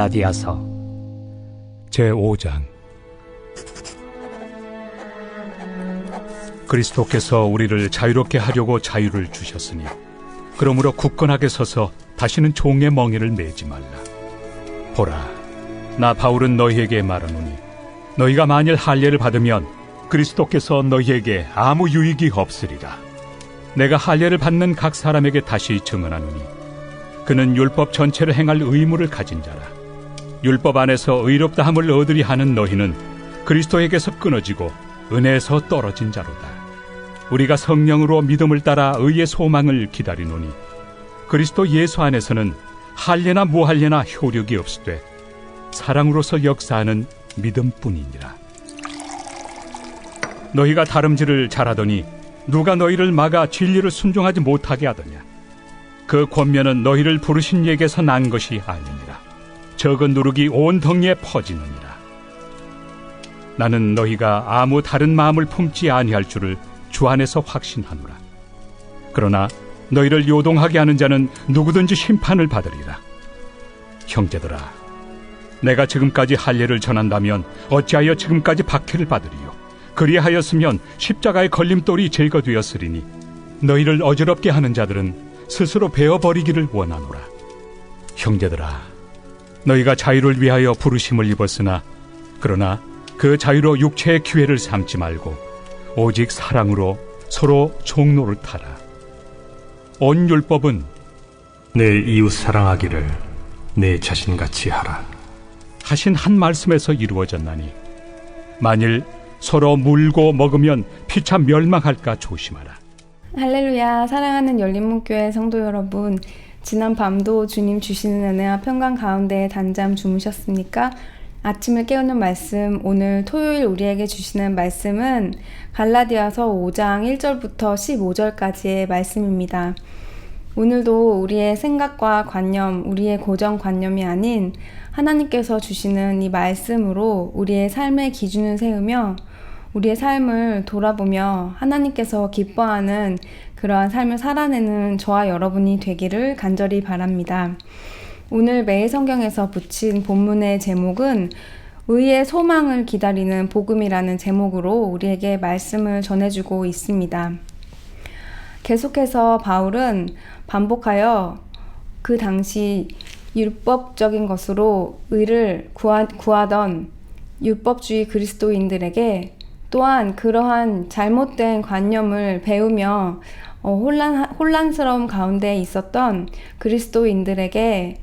갈라디아서 제5장. 그리스도께서 우리를 자유롭게 하려고 자유를 주셨으니 그러므로 굳건하게 서서 다시는 종의 멍에를 매지 말라. 보라, 나 바울은 너희에게 말하노니 너희가 만일 할례를 받으면 그리스도께서 너희에게 아무 유익이 없으리라. 내가 할례를 받는 각 사람에게 다시 증언하노니 그는 율법 전체를 행할 의무를 가진 자라. 율법 안에서 의롭다함을 얻으리 하는 너희는 그리스도에게서 끊어지고 은혜에서 떨어진 자로다. 우리가 성령으로 믿음을 따라 의의 소망을 기다리노니 그리스도 예수 안에서는 할례나 무할례나 효력이 없으되 사랑으로서 역사하는 믿음뿐이니라. 너희가 다름질을 잘하더니 누가 너희를 막아 진리를 순종하지 못하게 하더냐? 그 권면은 너희를 부르신 이에게서 난 것이 아니니라. 적은 누룩이 온 덩이에 퍼지느니라. 나는 너희가 아무 다른 마음을 품지 아니할 줄을 주 안에서 확신하노라. 그러나 너희를 요동하게 하는 자는 누구든지 심판을 받으리라. 형제들아, 내가 지금까지 할례를 전한다면 어찌하여 지금까지 박해를 받으리요? 그리하였으면 십자가의 걸림돌이 제거되었으리니 너희를 어지럽게 하는 자들은 스스로 베어버리기를 원하노라. 형제들아, 너희가 자유를 위하여 부르심을 입었으나 그러나 그 자유로 육체의 기회를 삼지 말고 오직 사랑으로 서로 종노릇하라. 온 율법은 내 이웃 사랑하기를 내 자신같이 하라 하신 한 말씀에서 이루어졌나니 만일 서로 물고 먹으면 피차 멸망할까 조심하라. 할렐루야. 사랑하는 열린문교회 성도 여러분, 지난 밤도 주님 주시는 은혜와 평강 가운데 단잠 주무셨습니까? 아침을 깨우는 말씀, 오늘 토요일 우리에게 주시는 말씀은 갈라디아서 5장 1절부터 15절까지의 말씀입니다. 오늘도 우리의 생각과 관념, 우리의 고정관념이 아닌 하나님께서 주시는 이 말씀으로 우리의 삶의 기준을 세우며 우리의 삶을 돌아보며 하나님께서 기뻐하는 그러한 삶을 살아내는 저와 여러분이 되기를 간절히 바랍니다. 오늘 매일 성경에서 붙인 본문의 제목은 의의 소망을 기다리는 복음이라는 제목으로 우리에게 말씀을 전해주고 있습니다. 계속해서 바울은 반복하여 그 당시 율법적인 것으로 의를 구하던 율법주의 그리스도인들에게 또한 그러한 잘못된 관념을 배우며 혼란스러움 가운데 있었던 그리스도인들에게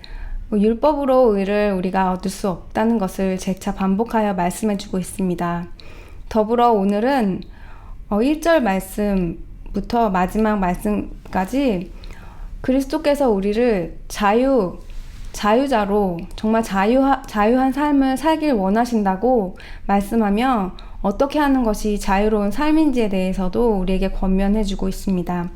율법으로 의를 우리가 얻을 수 없다는 것을 재차 반복하여 말씀해주고 있습니다. 더불어 오늘은 1절 말씀부터 마지막 말씀까지 그리스도께서 우리를 자유자로 정말 자유한 삶을 살길 원하신다고 말씀하며 어떻게 하는 것이 자유로운 삶인지에 대해서도 우리에게 권면해주고 있습니다.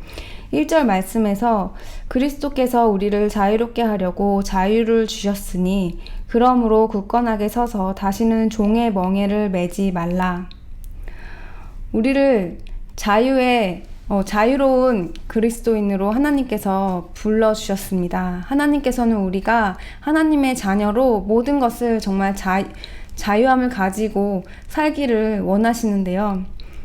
1절 말씀에서 그리스도께서 우리를 자유롭게 하려고 자유를 주셨으니 그러므로 굳건하게 서서 다시는 종의 멍에를 매지 말라. 우리를 자유로운 그리스도인으로 하나님께서 불러주셨습니다. 하나님께서는 우리가 하나님의 자녀로 모든 것을 정말 자유함을 가지고 살기를 원하시는데요.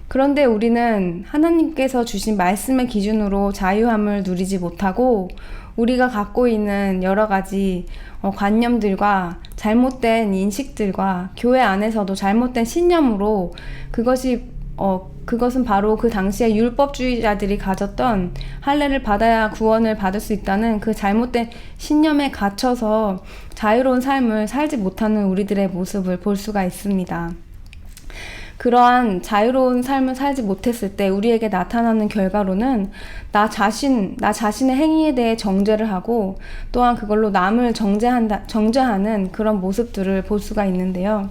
그런데 우리는 하나님께서 주신 말씀의 기준으로 자유함을 누리지 못하고 우리가 갖고 있는 여러 가지 관념들과 잘못된 인식들과 교회 안에서도 잘못된 신념으로 그것은 바로 그 당시에 율법주의자들이 가졌던 할례를 받아야 구원을 받을 수 있다는 그 잘못된 신념에 갇혀서 자유로운 삶을 살지 못하는 우리들의 모습을 볼 수가 있습니다. 그러한 자유로운 삶을 살지 못했을 때 우리에게 나타나는 결과로는 나 자신의 행위에 대해 정죄를 하고 또한 그걸로 남을 정죄하는 그런 모습들을 볼 수가 있는데요.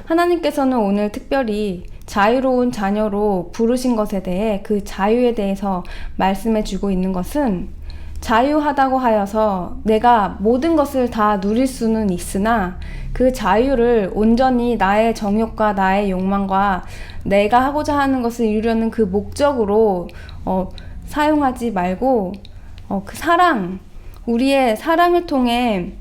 하나님께서는 오늘 특별히 자유로운 자녀로 부르신 것에 대해 그 자유에 대해서 말씀해 주고 있는 것은 자유하다고 하여서 내가 모든 것을 다 누릴 수는 있으나 그 자유를 온전히 나의 정욕과 나의 욕망과 내가 하고자 하는 것을 이루려는 그 목적으로 사용하지 말고 그 우리의 사랑을 통해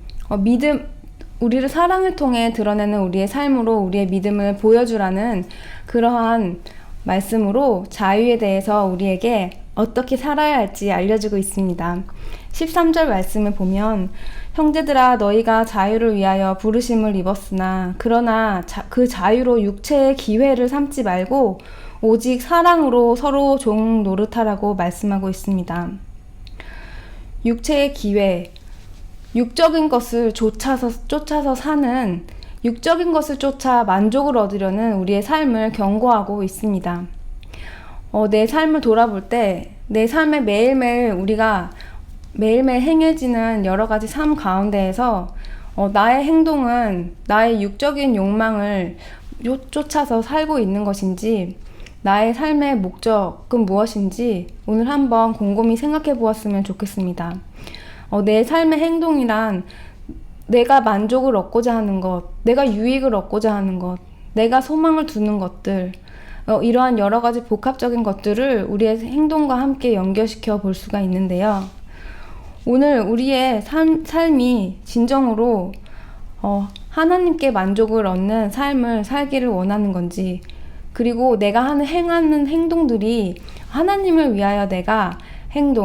우리를 사랑을 통해 드러내는 우리의 삶으로 우리의 믿음을 보여주라는 그러한 말씀으로 자유에 대해서 우리에게 어떻게 살아야 할지 알려주고 있습니다. 13절 말씀을 보면 형제들아 너희가 자유를 위하여 부르심을 입었으나 그러나 그 자유로 육체의 기회를 삼지 말고 오직 사랑으로 서로 종 노릇하라고 말씀하고 있습니다. 육체의 기회, 육적인 것을 쫓아서 사는 육적인 것을 쫓아 만족을 얻으려는 우리의 삶을 경고하고 있습니다. 내 삶을 돌아볼 때 내 삶에 매일매일 우리가 매일매일 행해지는 여러 가지 삶 가운데에서 나의 행동은 나의 육적인 욕망을 쫓아서 살고 있는 것인지 나의 삶의 목적은 무엇인지 오늘 한번 곰곰이 생각해 보았으면 좋겠습니다. 내 삶의 행동이란 내가 만족을 얻고자 하는 것, 내가 유익을 얻고자 하는 것, 내가 소망을 두는 것들, 이러한 여러 가지 복합적인 것들을 우리의 행동과 함께 연결시켜 볼 수가 있는데요. 오늘 우리의 삶이 진정으로 하나님께 만족을 얻는 삶을 살기를 원하는 건지, 그리고 내가 행하는 행동들이 하나님을 위하여 내가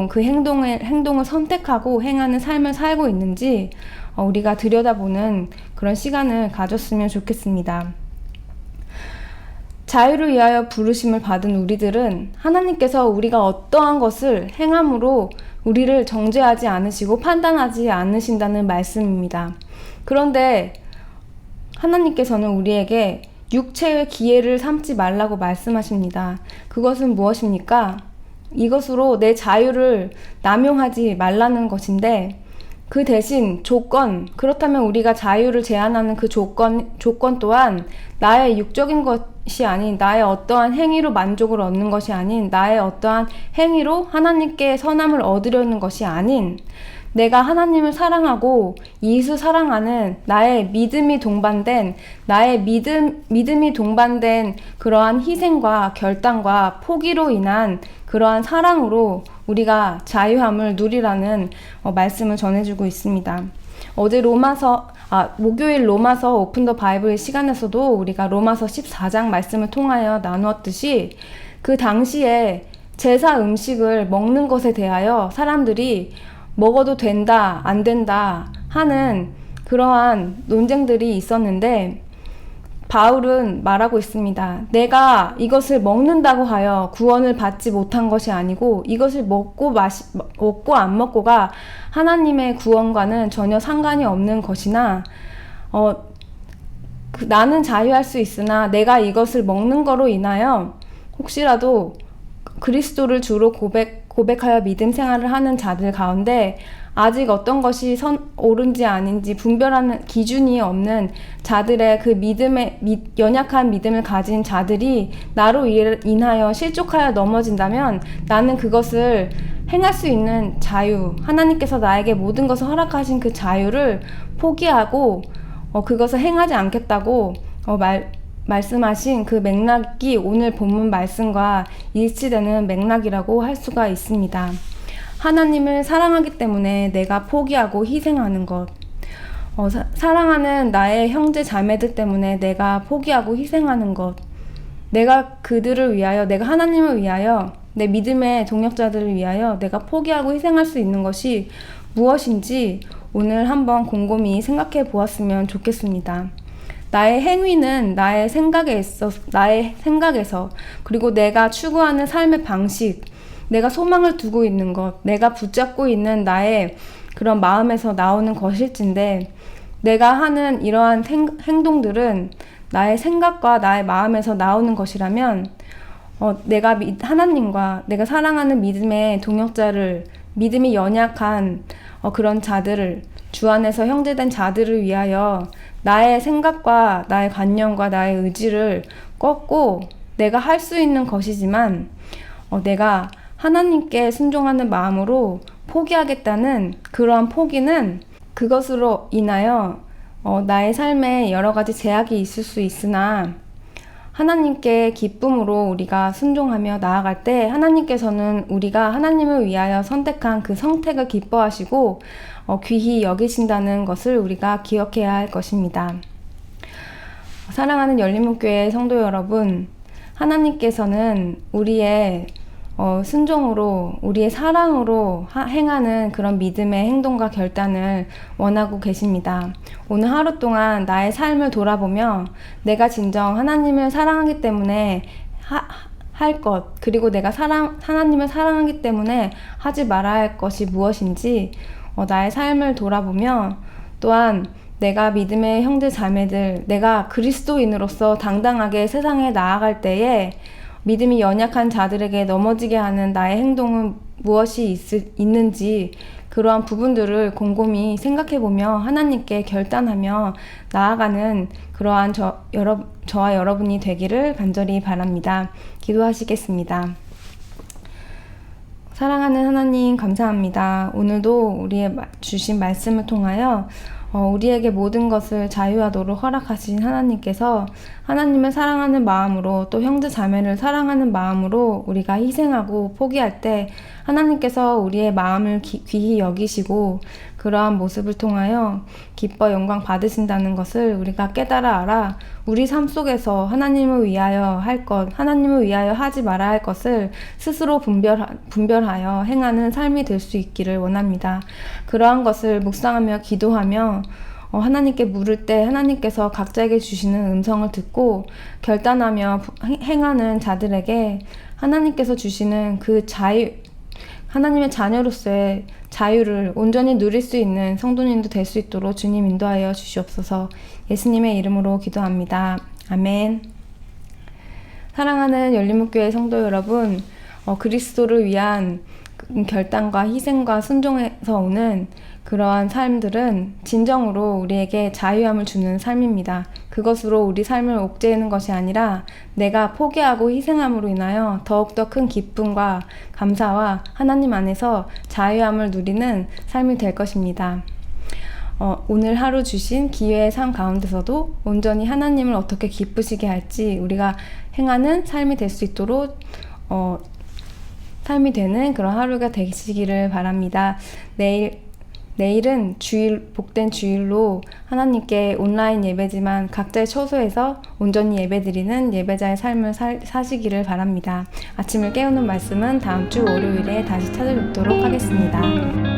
그 행동을 선택하고 행하는 삶을 살고 있는지 우리가 들여다보는 그런 시간을 가졌으면 좋겠습니다. 자유를 위하여 부르심을 받은 우리들은 하나님께서 우리가 어떠한 것을 행함으로 우리를 정죄하지 않으시고 판단하지 않으신다는 말씀입니다. 그런데 하나님께서는 우리에게 육체의 기회를 삼지 말라고 말씀하십니다. 그것은 무엇입니까? 이것으로 내 자유를 남용하지 말라는 것인데 그 대신 그렇다면 우리가 자유를 제한하는 그 조건 또한 나의 육적인 것이 아닌 나의 어떠한 행위로 만족을 얻는 것이 아닌 나의 어떠한 행위로 하나님께 선함을 얻으려는 것이 아닌 내가 하나님을 사랑하고 이웃을 사랑하는 나의 믿음이 동반된 그러한 희생과 결단과 포기로 인한 그러한 사랑으로 우리가 자유함을 누리라는 말씀을 전해주고 있습니다. 어제 목요일 로마서 오픈 더 바이블 시간에서도 우리가 로마서 14장 말씀을 통하여 나누었듯이 그 당시에 제사 음식을 먹는 것에 대하여 사람들이 먹어도 된다, 안 된다 하는 그러한 논쟁들이 있었는데 바울은 말하고 있습니다. 내가 이것을 먹는다고 하여 구원을 받지 못한 것이 아니고 이것을 먹고 안 먹고가 하나님의 구원과는 전혀 상관이 없는 것이나 나는 자유할 수 있으나 내가 이것을 먹는 거로 인하여 혹시라도 그리스도를 주로 고백하여 믿음 생활을 하는 자들 가운데 아직 어떤 것이 옳은지 아닌지 분별하는 기준이 없는 자들의 그 연약한 믿음을 가진 자들이 나로 인하여 실족하여 넘어진다면 나는 그것을 행할 수 있는 자유, 하나님께서 나에게 모든 것을 허락하신 그 자유를 포기하고 그것을 행하지 않겠다고 말씀하신 그 맥락이 오늘 본문 말씀과 일치되는 맥락이라고 할 수가 있습니다. 하나님을 사랑하기 때문에 내가 포기하고 희생하는 것, 사랑하는 나의 형제 자매들 때문에 내가 포기하고 희생하는 것, 내가 그들을 위하여, 내가 하나님을 위하여, 내 믿음의 동역자들을 위하여 내가 포기하고 희생할 수 있는 것이 무엇인지 오늘 한번 곰곰이 생각해 보았으면 좋겠습니다. 나의 행위는 나의 생각에서 그리고 내가 추구하는 삶의 방식, 내가 소망을 두고 있는 것, 내가 붙잡고 있는 나의 그런 마음에서 나오는 것일진데 내가 하는 이러한 행동들은 나의 생각과 나의 마음에서 나오는 것이라면 내가 하나님과 내가 사랑하는 믿음의 동역자를, 믿음이 연약한 그런 자들을, 주 안에서 형제된 자들을 위하여 나의 생각과 나의 관념과 나의 의지를 꺾고 내가 할 수 있는 것이지만 내가 하나님께 순종하는 마음으로 포기하겠다는 그러한 포기는 그것으로 인하여 나의 삶에 여러 가지 제약이 있을 수 있으나 하나님께 기쁨으로 우리가 순종하며 나아갈 때 하나님께서는 우리가 하나님을 위하여 선택한 그 선택을 기뻐하시고 귀히 여기신다는 것을 우리가 기억해야 할 것입니다. 사랑하는 열린문교회 성도 여러분, 하나님께서는 우리의 순종으로, 우리의 사랑으로 행하는 그런 믿음의 행동과 결단을 원하고 계십니다. 오늘 하루 동안 나의 삶을 돌아보며 내가 진정 하나님을 사랑하기 때문에 할 것, 그리고 내가 하나님을 사랑하기 때문에 하지 말아야 할 것이 무엇인지 나의 삶을 돌아보며, 또한 내가 믿음의 형제 자매들, 내가 그리스도인으로서 당당하게 세상에 나아갈 때에 믿음이 연약한 자들에게 넘어지게 하는 나의 행동은 무엇이 있는지, 그러한 부분들을 곰곰이 생각해보며 하나님께 결단하며 나아가는 그러한 저와 여러분이 되기를 간절히 바랍니다. 기도하시겠습니다. 사랑하는 하나님, 감사합니다. 오늘도 우리의 주신 말씀을 통하여 우리에게 모든 것을 자유하도록 허락하신 하나님께서 하나님을 사랑하는 마음으로, 또 형제 자매를 사랑하는 마음으로 우리가 희생하고 포기할 때 하나님께서 우리의 마음을 귀히 여기시고 그러한 모습을 통하여 기뻐 영광 받으신다는 것을 우리가 깨달아 알아 우리 삶 속에서 하나님을 위하여 할 것, 하나님을 위하여 하지 말아야 할 것을 스스로 분별하여 행하는 삶이 될 수 있기를 원합니다. 그러한 것을 묵상하며 기도하며 하나님께 물을 때 하나님께서 각자에게 주시는 음성을 듣고 결단하며 행하는 자들에게 하나님께서 주시는 그 하나님의 자녀로서의 자유를 온전히 누릴 수 있는 성도님도 될 수 있도록 주님 인도하여 주시옵소서. 예수님의 이름으로 기도합니다. 아멘. 사랑하는 열린문교회 성도 여러분, 그리스도를 위한 결단과 희생과 순종에서 오는 그러한 삶들은 진정으로 우리에게 자유함을 주는 삶입니다. 그것으로 우리 삶을 옥죄는 것이 아니라 내가 포기하고 희생함으로 인하여 더욱더 큰 기쁨과 감사와 하나님 안에서 자유함을 누리는 삶이 될 것입니다. 오늘 하루 주신 기회의 삶 가운데서도 온전히 하나님을 어떻게 기쁘시게 할지 우리가 행하는 삶이 될 수 있도록 삶이 되는 그런 하루가 되시기를 바랍니다. 내일은 복된 주일로 하나님께 온라인 예배지만 각자의 처소에서 온전히 예배드리는 예배자의 삶을 사시기를 바랍니다. 아침을 깨우는 말씀은 다음 주 월요일에 다시 찾아뵙도록 하겠습니다.